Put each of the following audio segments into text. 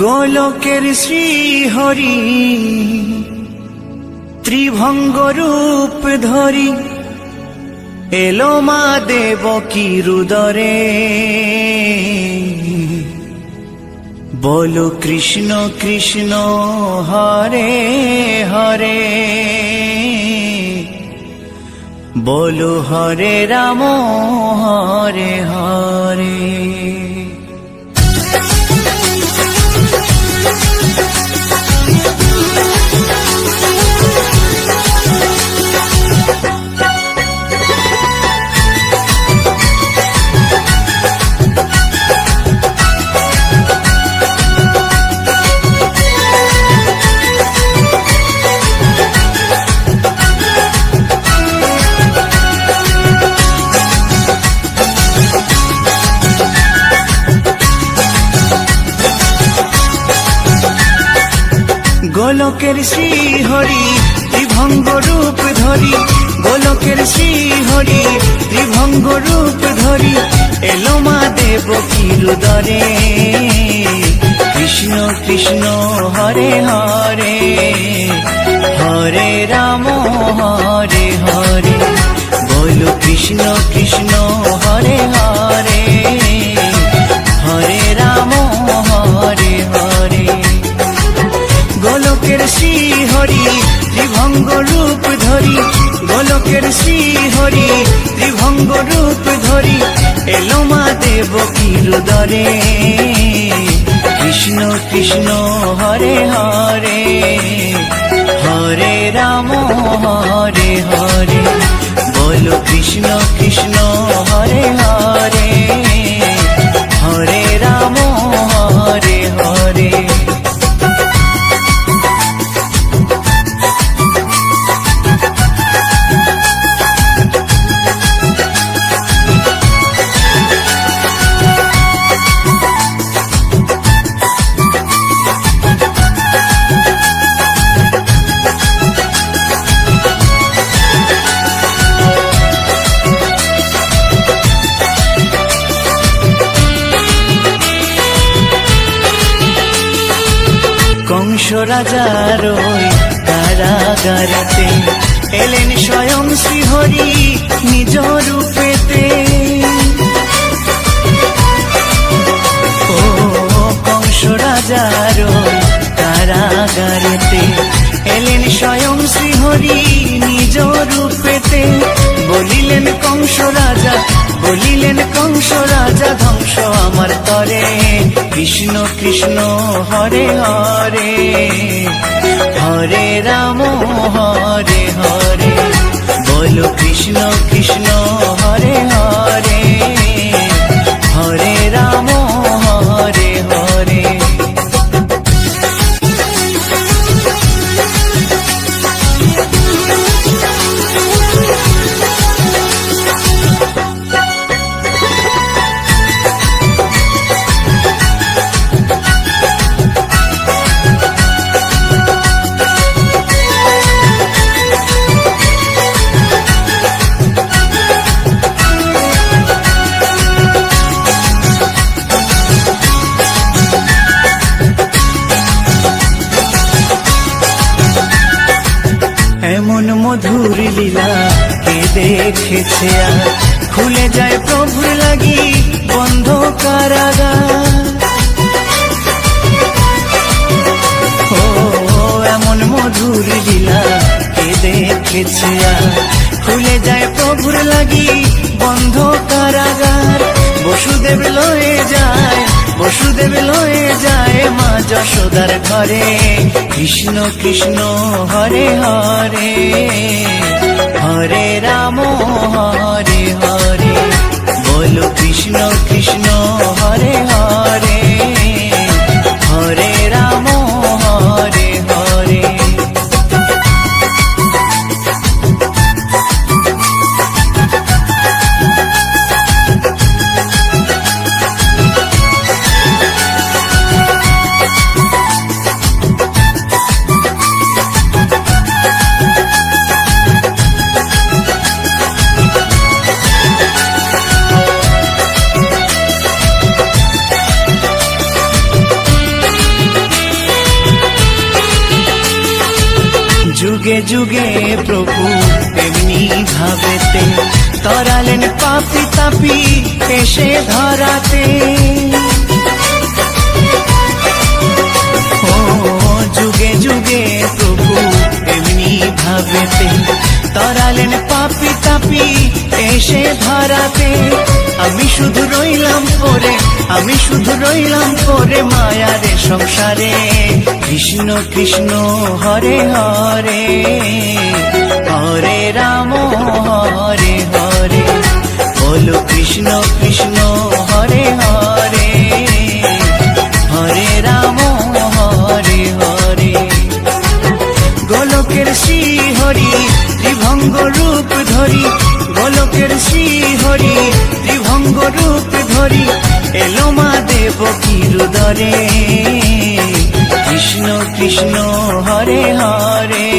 গোলকের শ্রীহরি ত্রিভঙ্গ রূপ ধরি এলো মা দেবকী রুদরে। বলো কৃষ্ণ কৃষ্ণ হরে হরে, বলো হরে রাম হরে হরে। গোলকের শ্রীহরি ত্রিভঙ্গ রূপ ধরি, গোলকের শ্রীহরি ত্রিভঙ্গ রূপ ধরি এলো মা দেবকী রুদরে। কৃষ্ণ কৃষ্ণ হরে হরে, হরে রাম হরে হরে, বলো কৃষ্ণ কৃষ্ণ হরে হরে, হরে রাম হরে হরে। গোলকের শ্রীহরি ত্রিভঙ্গ রূপ ধরি, গোলকের শ্রীহরি ত্রিভঙ্গ রূপ ধরি এলো মা দেবকী রুদরে। কৃষ্ণ কৃষ্ণ হরে হরে, হরে রাম হরে হরে, বলো কৃষ্ণ কৃষ্ণ হরে হরে, হরে রাম হরে হরে। কংস রাজার ওই কারাগারেতে এলেন স্বয়ং শ্রীহরি নিজ রূপেতে। ও কংস রাজার ওই কারাগারেতে এলেন স্বয়ং শ্রীহরি নিজ রূপেতে। বলিলেন কংস রাজা, বলিলেন কংস রাজা, ধ্বংস আমার তরে। কৃষ্ণ কৃষ্ণ হরে হরে, হরে রাম হরে হরে, বলো কৃষ্ণ কৃষ্ণ হরে হরে, হরে রাম হরে হরে। এমন মধুর লীলা কে দেখেছে আর, খুলে যায় প্রভুর লাগি বন্ধ কারাগার। ও এমন মধুর লীলা কে দেখেছে আর, খুলে যায় প্রভুর লাগি বন্ধ কারাগার। বসুদেব লয়ে যায়, বসুদেব লয়ে যায় মা যশোদার ঘরে। কৃষ্ণ কৃষ্ণ হরে হরে, হরে রাম হরে হরে, বলো কৃষ্ণ কৃষ্ণ হরে হরে, হরে রাম হরে হরে। যুগে যুগে প্রভু এমনি ভাবেতে তরালেন পাপি তাপি এসে ধরাতে। ও যুগে যুগে প্রভু এমনি ভাবেতে তরালেন পাপি তাপি এসে ধরাতে। আমি শুধু রইলাম পরে, আমি শুধু রইলাম পরে মায়ারে সংসারে। কৃষ্ণ কৃষ্ণ হরে হরে, হরে রাম হরে হরে। বলো কৃষ্ণ কৃষ্ণ হরে হরে, হরে রাম হরে হরে। গোলকের শ্রী হরি ত্রিভঙ্গ রূপ ধরি, গোলকের শ্রী হরি ত্রিভঙ্গ রূপ ধরি এলো মা দেবকীর উদরে। কৃষ্ণ কৃষ্ণ হরে হরে,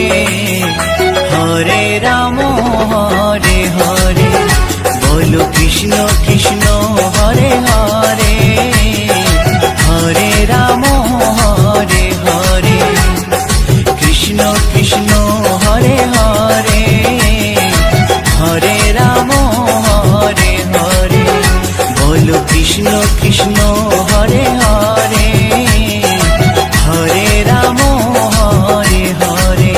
হরে রাম হরে হরে। বলো কৃষ্ণ কৃষ্ণ হরে হরে, হরে রাম হরে হরে। কৃষ্ণ কৃষ্ণ হরে হরে, হরে রাম হরে হরে। বলো কৃষ্ণ কৃষ্ণ হরে হরে, হরে রাম হরে হরে।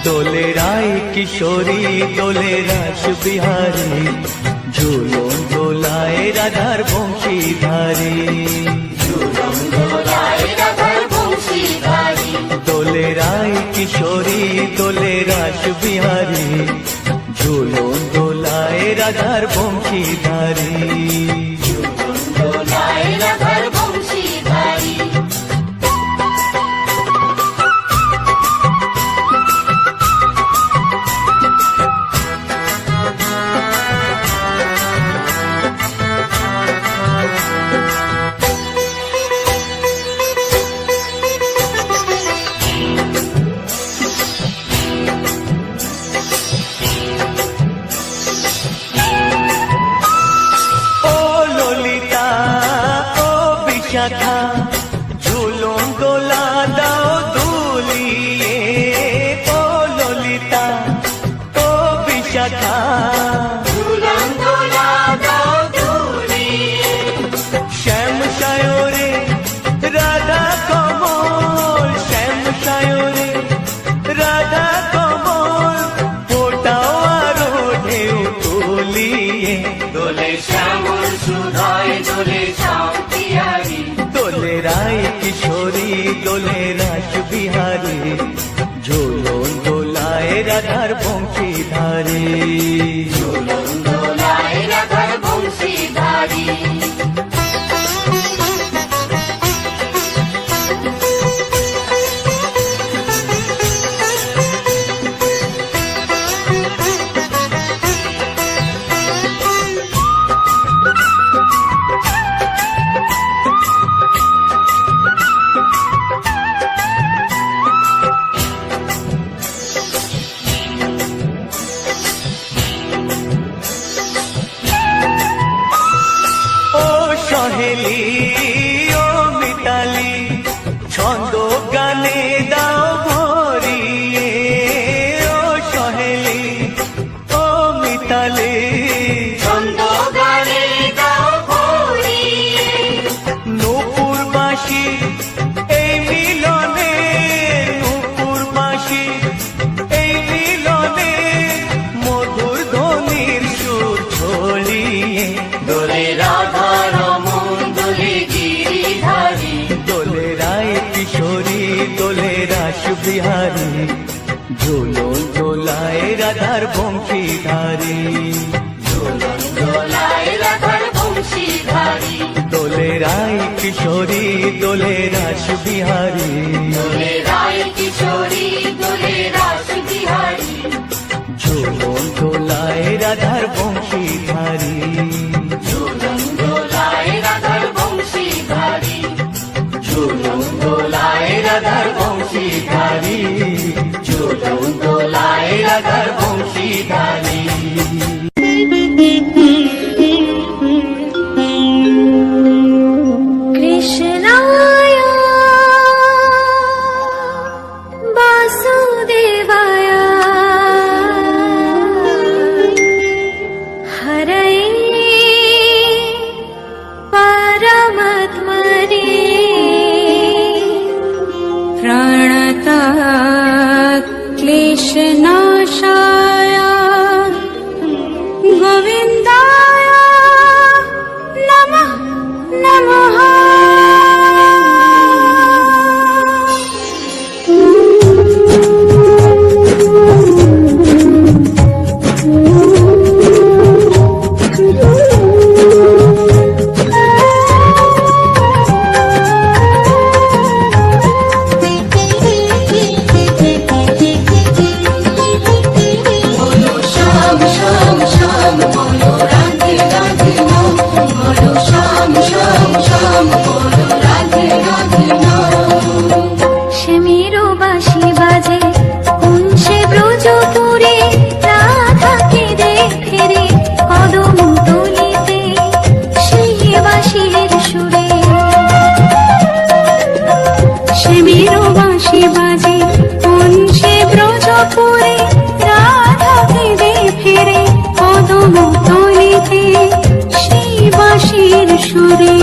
দোলে রায় কিশোরী দোলে রাস বিহারী, ঝুলন দোলায় রাধার বংশীধারী। দোলে রায় কিশোরী দোলে রাস বিহারী, ঝুলন দোলায় রাধার বংশীধারী। শাখা ঝুলন দোলা দাও দুলিয়ে, ও ললিতা ও বিশাখা ঝুলন দোলা দাও দুলিয়ে। শ্যাম সায়রে রাধা কমল, শ্যাম সায়রে রাধা কমল, ফোটাও আরো ঢেউ তুলিয়ে। দোলে শ্যামল সুধায় দোলে শান্তিয়ারি, দোলে রায় কিশোরী দোলে রাস বিহারী, ঝুলন দোলায় রাধার বংশীধারী। ঝুলন দোলায় রাধার বংশীধারী। সহেলি ও মিতালি ছন্দ গানে দাও ভরিয়ে, ও সহেলি ও মিতালি ছন্দ গানে দাও ভরিয়ে। নূপুর বাঁশি এই মিলনে, নূপুর বাঁশি এই মিলনে, মধুর ধ্বনির সুর ছড়িয়ে। দোলে রাস বিহারী ঝোলন দোলায় রাধার বংশীধারী দোলে রায় কিশোরী দোলে রাস বিহারী ঝোলন দোলায় রাধার বংশীধারী ঝোলন দোলায় রাধার বংশীধারী ঝোলন দোলায় রাধার বংশীধারী কৃষ্ণায় বাসুদেবায় হরয়ে পরমাত্মনে প্রণতা ক্লেশনাশায় গোবিন্দায় নমঃ নমঃ। শ্যামেরও বাঁশি বাজে কোন সে ব্রজপুরে রাধাকে দেখে রে কদম তলিতে সেই বাঁশির সুরে। শ্যামেরও বাঁশি বাজে কোন সে ব্রজপুরে রাধাকে দেখে রে কদম তলিতে সেই বাঁশির সুরে।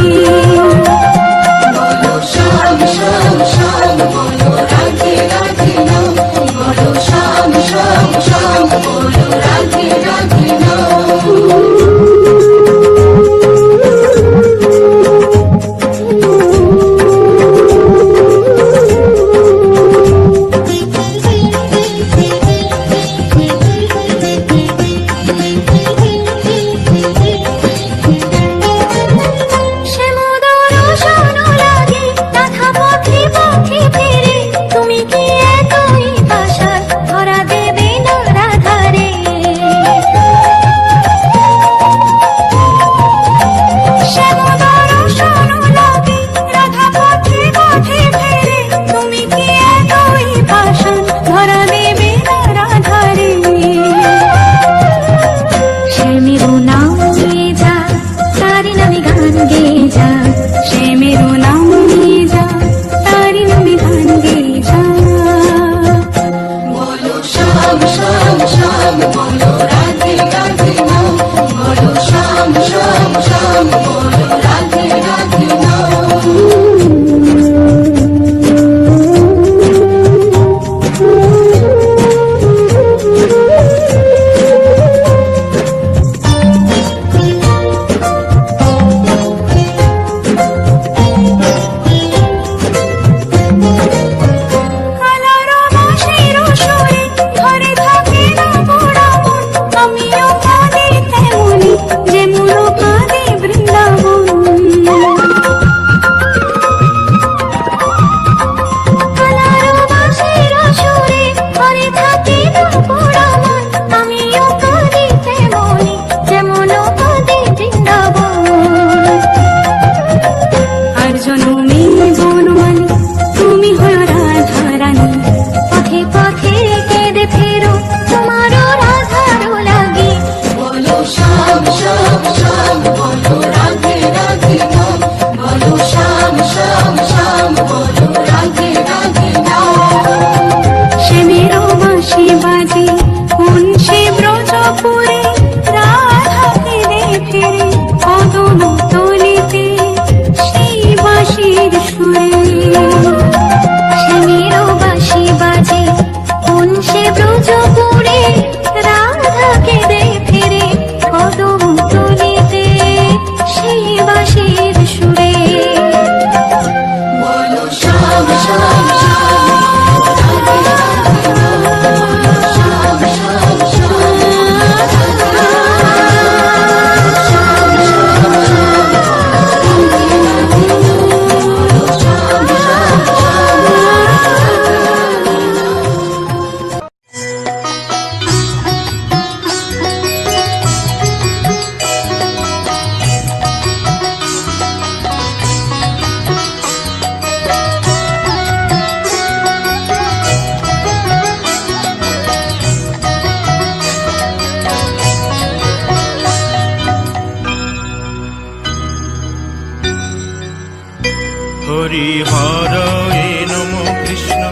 হরি হরয়ে নম কৃষ্ণ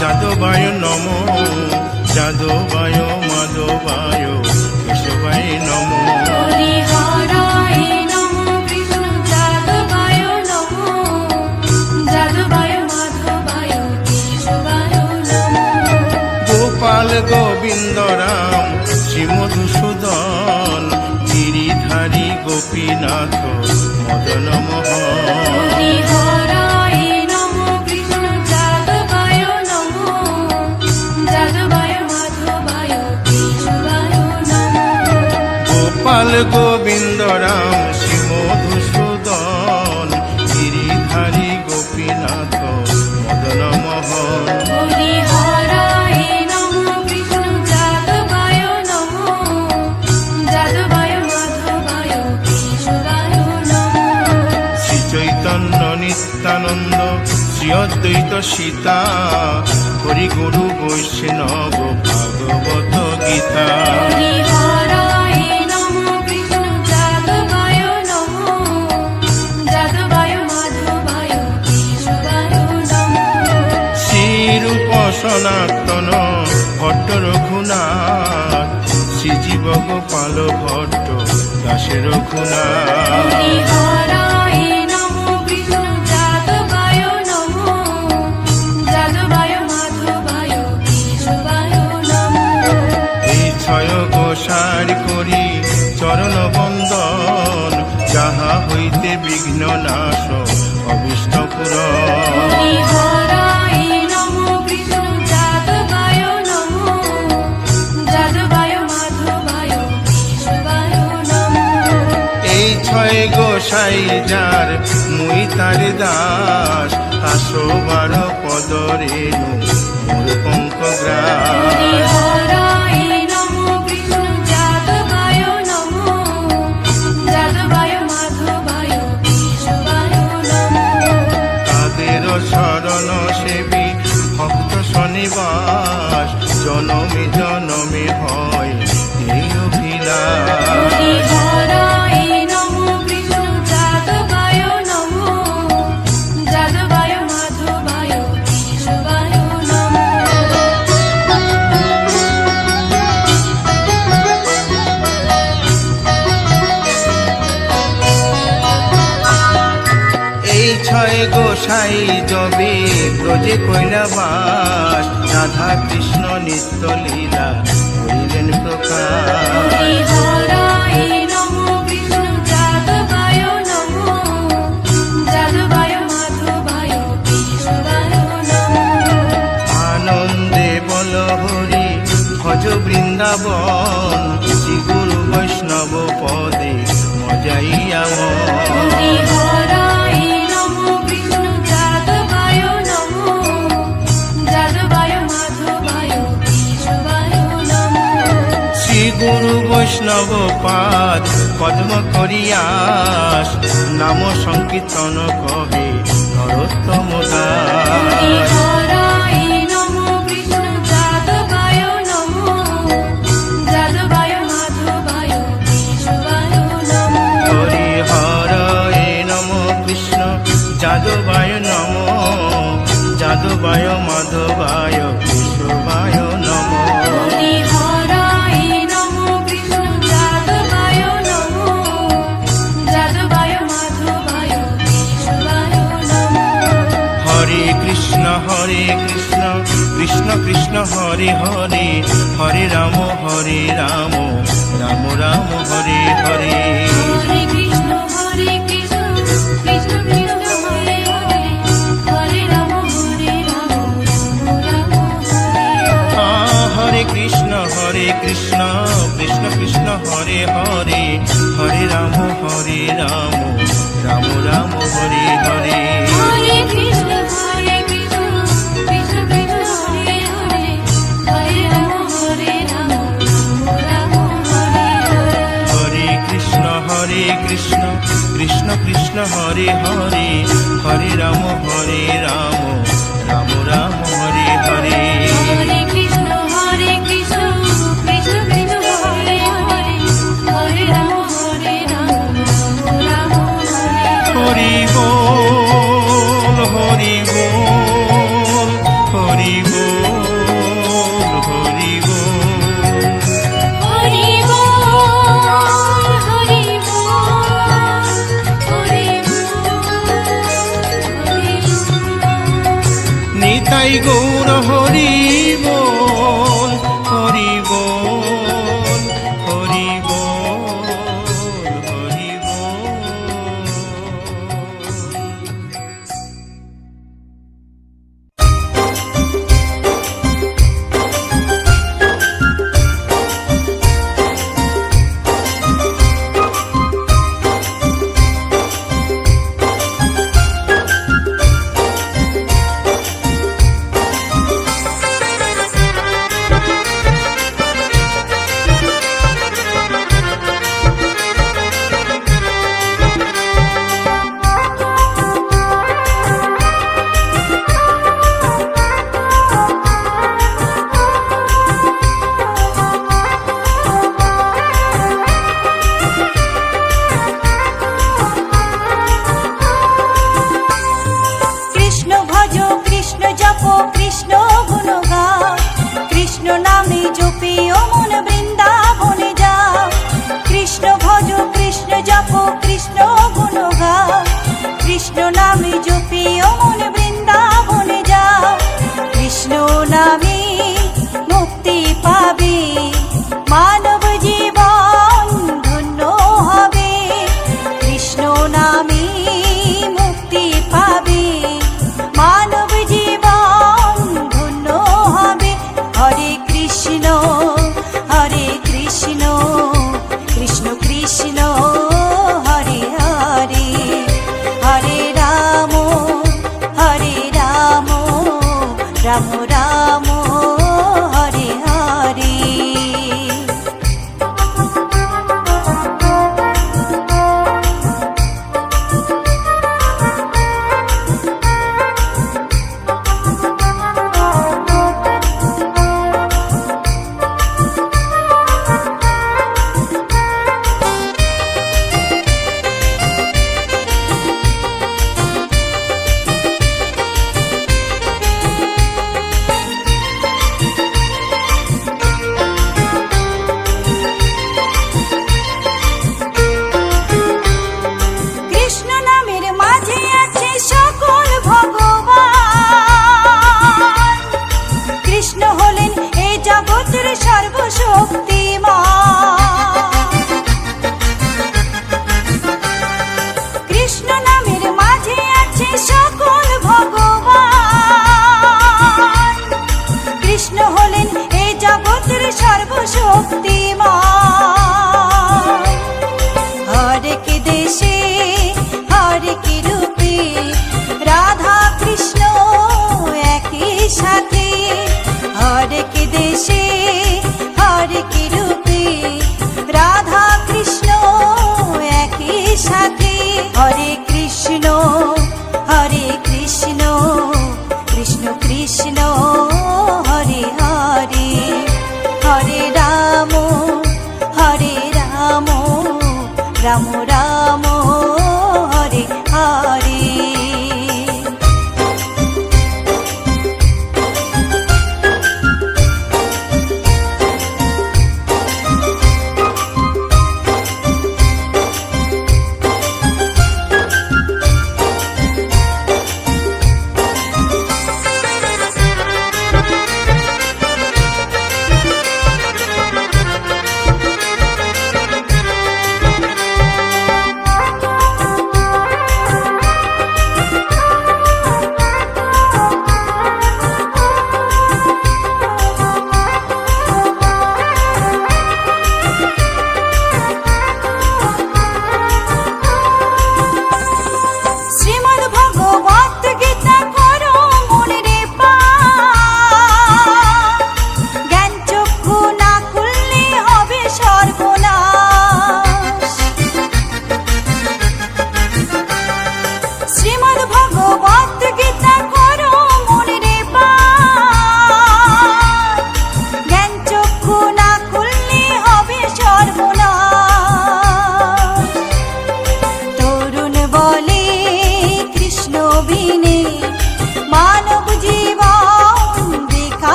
যাদবায় নম যাদবায় মাধবায় কেশবায় নম হরি হরায় নমঃ কৃষ্ণ যাদবায় নমঃ যাদবায় মাধবায় কেশবায় নমঃ গোপাল গোবিন্দ রাম শ্রী মধুসূদন গিরিধারী গোপীনাথ মদন মোহন হরি হরায় নমঃ কৃষ্ণ যাদবায় নমঃ যাদবায় মাধবায় কেশবায় নমঃ গোপাল গোবিন্দ রাম শ্রী মধুসূদন গিরিধারী গোপীনাথ মদন মোহন হরি হরায় নমঃ কৃষ্ণ যাদবায় নমঃ যাদবায় মাধবায় কেশবায় নমঃ শ্রী চৈতন্য নিত্যানন্দ শ্রী অদ্বৈত সীতা হরি গুরু বৈষ্ণব ভাগবত গীতা হরি হরায় নমঃ কৃষ্ণ যাদবায় নমঃ যাদবায় মাধবায় কেশবায় নমঃ শ্রীরূপ সনাতন ভট্ট রঘুনাথ শ্রীজীব গোপাল ভট্ট দাসে রঘুনাথ হরি হরায় নমঃ কৃষ্ণ যাদবায় নমঃ যাদবায় মাধবায় কেশবায় নমঃ এই ছয় গোসার করি চরণ বন্দন যাহা হইতে বিঘ্ন নাশ অবিষ্ট পুরন হরি হরায় নমঃ কৃষ্ণ যাদবায় নমঃ যাদবায় মাধবায় কেশবায় নমঃ এই ছয় গোসাই যার মুই তার দাস আসো বার পদ রেণু মোর পঙ্ক হরি গ্রাস হরায় নমঃ কৃষ্ণ যাদবায় নমঃ যাদবায় মাধবায় কেশবায় নমঃ তাদের শরণ সেবী ভক্ত শনিবাস জনমে জনমে হয় এই অভিলাষ হরি হরায় নমঃ কৃষ্ণ যাদবায় নমঃ যাদবায় মাধবায় কেশবায় নমঃ এই ছয় গোসাই যবে ব্রজে কৈলাবাস রাধা কৃষ্ণ নিত্য লীলা করিলেন প্রকাশ হরি হরায় নমঃ কৃষ্ণ যাদবায় নমঃ যাদবায় মাধবায় কেশবায় নমঃ আনন্দে বল হরি ভজ বৃন্দাবন শ্রী গুরু বৈষ্ণব পদে মজাইয়া হরি হরায় নমঃ কৃষ্ণ যাদবায় নমঃ যাদবায় মাধবায় কেশবায় নমঃ শ্রী গুরু বৈষ্ণব পাদ পদ্ম করিয়াস নাম সংকীর্তন কহে নরোত্তম হরি দাস হরায় নমঃ কৃষ্ণ যাদবায় নমঃ যাদবায় মাধবায় কেশবায় নমঃ হরি হরয়ে নম কৃষ্ণ যাদবায় নম যাদবায় মাধবায় কেশবায় নম হরি হরায় নমঃ কৃষ্ণ যাদবায় নমঃ যাদবায় মাধবায় কেশবায় নমঃ হরে কৃষ্ণ কৃষ্ণ কৃষ্ণ হরে হরে হরে রাম রাম রাম হরে হরে হরে কৃষ্ণ কৃষ্ণ কৃষ্ণ হরে হরে হরে রাম রাম হরে হরে কৃষ্ণ কৃষ্ণ কৃষ্ণ হরে হরে হরে রাম রাম রাম হরে হরে হরে কৃষ্ণ কৃষ্ণ কৃষ্ণ হরে হরে হরে রাম রাম হরে হরে হরে কৃষ্ণ কৃষ্ণ কৃষ্ণ হরে হরে হরে রাম রাম রাম হরে হরে হরে কৃষ্ণ কৃষ্ণ কৃষ্ণ কৃষ্ণ হরে হরে হরে রাম রাম রাম হরে হরে হরি বল গাই গৌর হরি বল, হরি বল, হরি বল, হরি বল। কৃষ্ণ ভজ কৃষ্ণ জপ কৃষ্ণ গুণ গাও, কৃষ্ণ নামে জপে ও মন বৃন্দাবনে যাও। কৃষ্ণ ভজ কৃষ্ণ জপ কৃষ্ণ গুণ গাও, কৃষ্ণ নামে জপে ও মন বৃন্দাবনে যাও। কৃষ্ণ নামে মুক্তি পাবে, মানব জীবন ধন্য হবে। কৃষ্ণ নামে মুক্তি পাবে, মানব জীবন ধন্য হবে। হরে কৃষ্ণ কৃষ্ণ কৃষ্ণ হরে হরে, হরে রাম রাম রাম হরে হরে। কৃষ্ণ নামের মাঝে আছে সকল ভগবান, কৃষ্ণ হলেন এই জগতের সর্বশক্তিমান। কৃষ্ণ নামের মাঝে আছে সকল ভগবান, কৃষ্ণ হলেন এই জগতের সর্বশক্তিমান। হরেক দেশে হরেক রূপে রাধা কৃষ্ণ একই সাথে, হরেক দেশে হরেক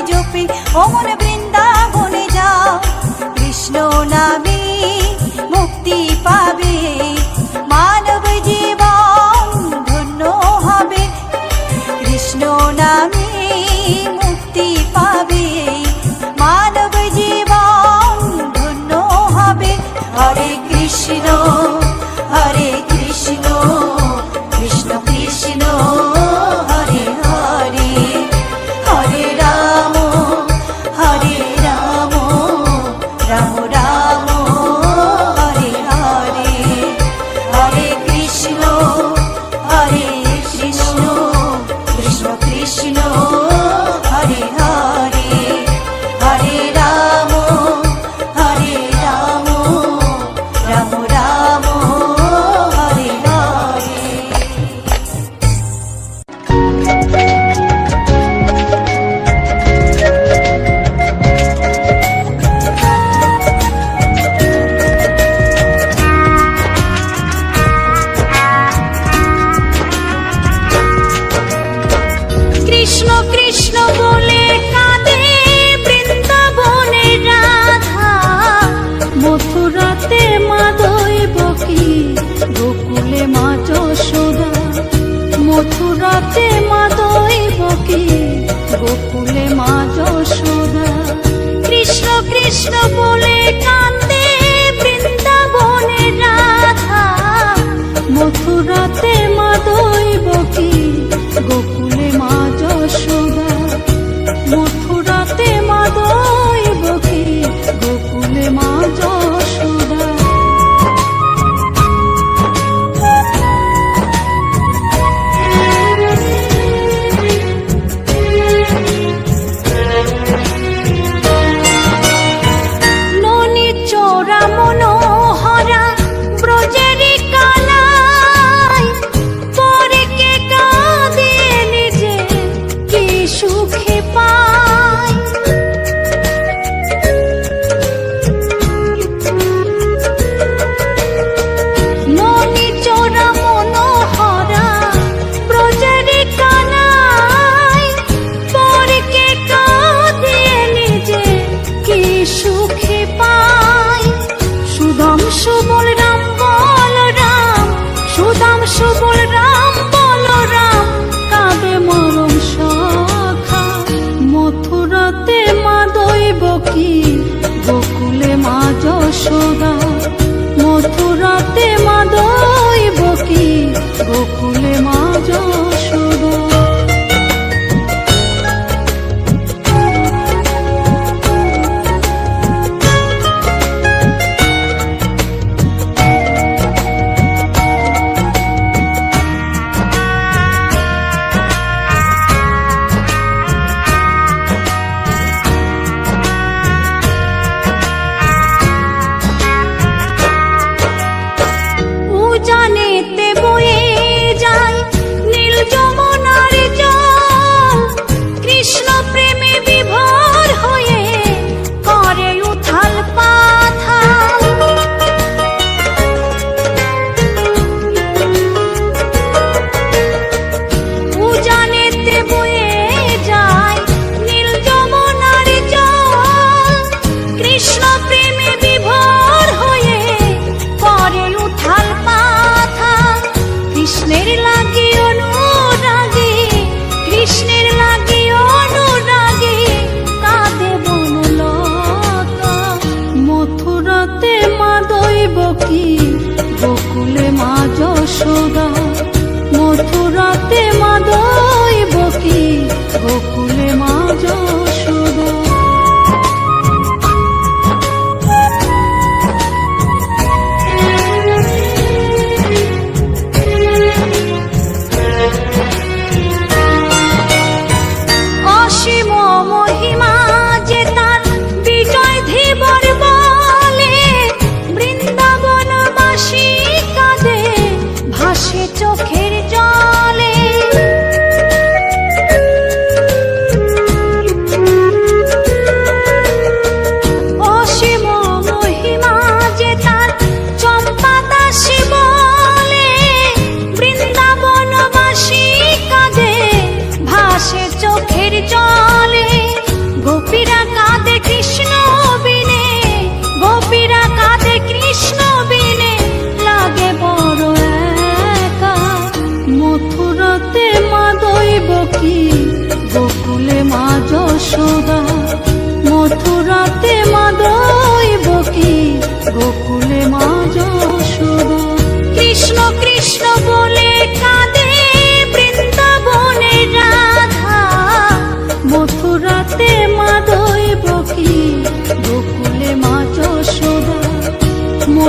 জপে অমন বৃন্দাবনে যাও কৃষ্ণ নামে মুক্তি পাবে মানব জীবন ধন্য হবে কৃষ্ণ নামে মুক্তি পাবে মানব জীবন ধন্য হবে হরে কৃষ্ণ কৃষ্ণ কৃষ্ণ হরে হরে হরে রাম রাম রাম হরে হরে হরে কৃষ্ণ কৃষ্ণ কৃষ্ণ হরে হরে হরে রাম রাম রাম হরে হরে কৃষ্ণ কৃষ্ণ বলে কাঁদে বৃন্দাবনে রাধা মথুরাতে মা দৈবকী গোকুলে মা যশোদা মথুরাতে মা দৈবকী গোকুলে মা যশোদা কৃষ্ণ কৃষ্ণ বলে কাঁদে বৃন্দাবনে রাধা মথুরাতে মা দৈবকী গোকুলে মা যশোদা মথুরাতে মা দৈবকী গোকুলে মা যশোদা ননি চোরা মনোহরা ব্রজেরি কানাই পরে কে কাঁদিয়ে নিজে কি সুখে পায় ননি চোরা মনোহরা ব্রজেরি কানাই পরে কে কাঁদিয়ে নিজে কি সুখে পায় সুদাম সুবল রাম বল রাম সুদাম সুবল রাম বল রাম কাঁদে মরম সখা মথুরাতে মা দৈবকী গোকুলে মা যশোদা মথুরাতে মা দৈবকী গোকুলে মা যশোদা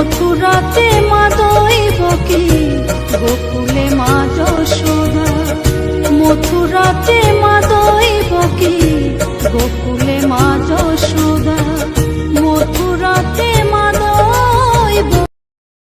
মথুরাতে মা দৈবকী, গোকুলে মা যশোদা, মথুরাতে